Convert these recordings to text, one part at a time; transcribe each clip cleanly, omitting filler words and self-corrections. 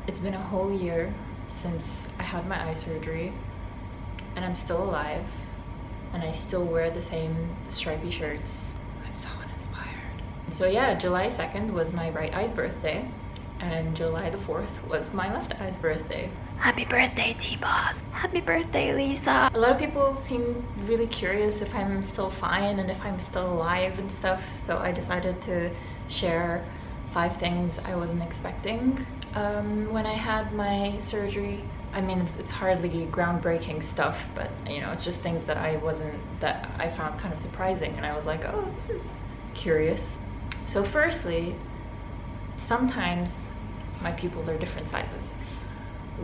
It's been a whole year since I had my eye surgery, and I'm still alive, and I still wear the same stripy shirts. I'm so uninspired. So yeah, July 2nd was my right eye's birthday, and July the 4th was my left eye's birthday. Happy birthday, T-Boss. Happy birthday, Lisa. A lot of people seem really curious if I'm still fine and if I'm still alive and stuff, so I decided to share 5 things I wasn't expecting when I had my surgery. I mean, it's hardly groundbreaking stuff, but you know, it's just things that I found kind of surprising, and I was like, oh, this is curious. So firstly, sometimes my pupils are different sizes,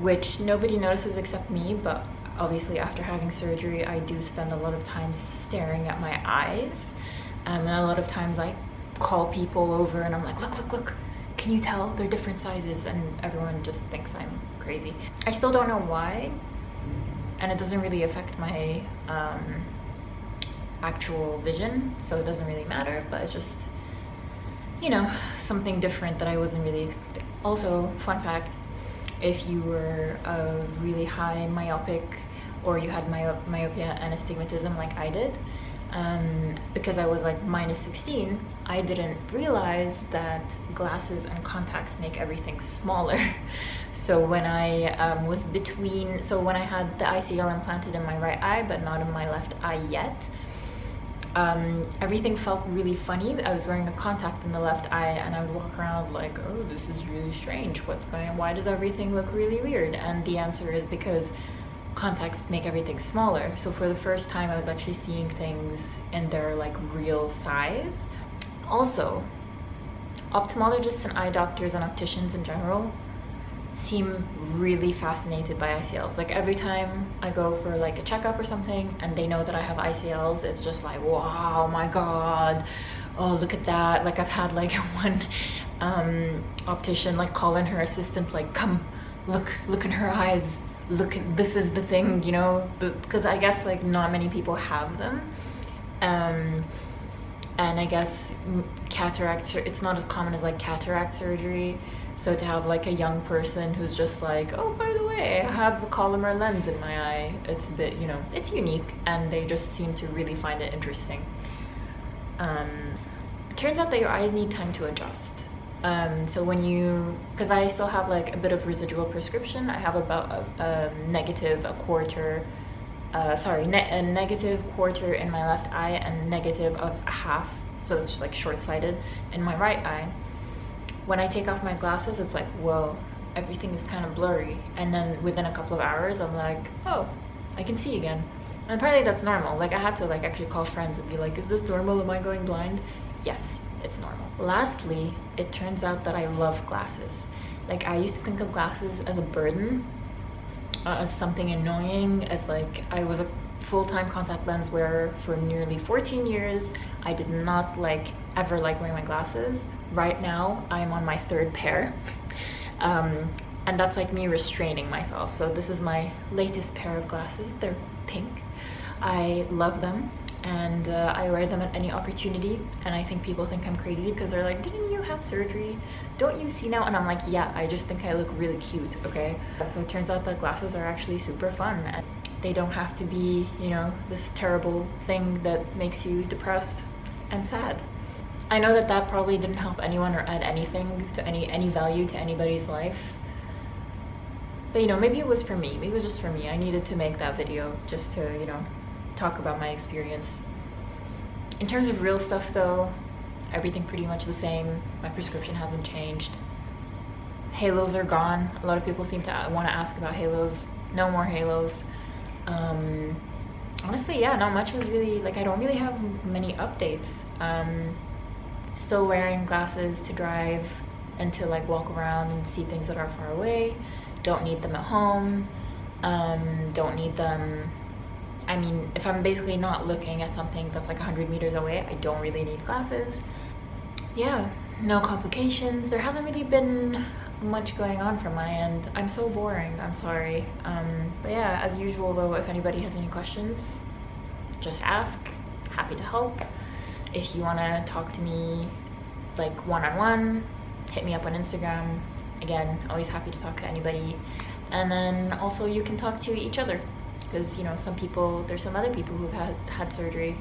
which nobody notices except me, but obviously after having surgery I do spend a lot of time staring at my eyes, and a lot of times I call people over and I'm like, look, can you tell they're different sizes? And everyone just thinks I'm crazy. I still don't know why, and it doesn't really affect my actual vision, so it doesn't really matter, but it's just, you know, something different that I wasn't really expecting. Also, fun fact, if you were a really high myopic, or you had myopia and astigmatism like I did, because I was like -16, I didn't realize that glasses and contacts make everything smaller. So when I when I had the ICL implanted in my right eye but not in my left eye yet, everything felt really funny. I was wearing a contact in the left eye, and I would walk around like, oh, this is really strange, what's going on, why does everything look really weird? And the answer is because contacts make everything smaller. So for the first time I was actually seeing things in their like real size. Also, ophthalmologists and eye doctors and opticians in general seem really fascinated by ICLs. Like every time I go for like a checkup or something and they know that I have ICLs, it's just like, wow, my god, oh, look at that. Like I've had like one optician like call in her assistant like, come, look in her eyes, look, this is the thing, you know, because I guess like not many people have them, and I guess cataract, it's not as common as like cataract surgery. So to have like a young person who's just like, oh, by the way, I have a Collamer lens in my eye, it's a bit, you know, it's unique, and they just seem to really find it interesting. It turns out that your eyes need time to adjust. So when you, because I still have like a bit of residual prescription, I have about a negative quarter in my left eye and negative of a half, so it's like short-sighted in my right eye. When I take off my glasses, it's like, whoa, everything is kind of blurry, and then within a couple of hours I'm like, oh, I can see again. And apparently that's normal. Like I had to like actually call friends and be like, is this normal, am I going blind? Yes, it's normal. Lastly, it turns out that I love glasses. Like I used to think of glasses as a burden, as something annoying, as like I was a full-time contact lens wearer for nearly 14 years. I did not ever like wearing my glasses. Right now I'm on my 3rd pair, and that's like me restraining myself. So this is my latest pair of glasses. They're pink. I love them, and I wear them at any opportunity, and I think people think I'm crazy because they're like, didn't you have surgery? Don't you see now? And I'm like, yeah, I just think I look really cute, okay? So it turns out that glasses are actually super fun, and they don't have to be, you know, this terrible thing that makes you depressed and sad. I know that that probably didn't help anyone or add anything to any value to anybody's life, but you know, maybe it was for me. Maybe it was just for me. I needed to make that video just to, you know, talk about my experience. In terms of real stuff though, everything pretty much the same. My prescription hasn't changed. Halos are gone. A lot of people seem to want to ask about halos. No more halos. Honestly, yeah, not much was really, like, I don't really have many updates. Still wearing glasses to drive and to like walk around and see things that are far away. Don't need them at home. Don't need them, I mean, if I'm basically not looking at something that's like 100 meters away, I don't really need glasses. Yeah, no complications. There hasn't really been much going on from my end. I'm so boring, I'm sorry. But yeah, as usual though, if anybody has any questions, just ask. Happy to help. If you want to talk to me like one-on-one, hit me up on Instagram. again, always happy to talk to anybody. And then also you can talk to each other, because, you know, some people, there's some other people who've had surgery,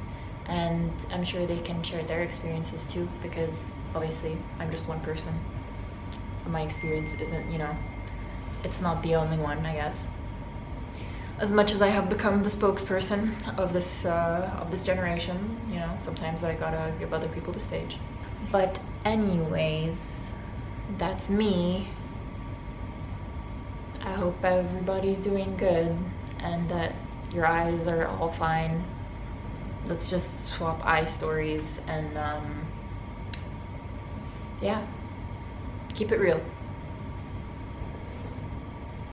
and I'm sure they can share their experiences too, because obviously I'm just one person. My experience isn't, you know, it's not the only one, I guess. As much as I have become the spokesperson of this generation, you know, sometimes I gotta give other people the stage. But anyways, that's me. I hope everybody's doing good and that your eyes are all fine. Let's just swap eye stories and yeah, keep it real.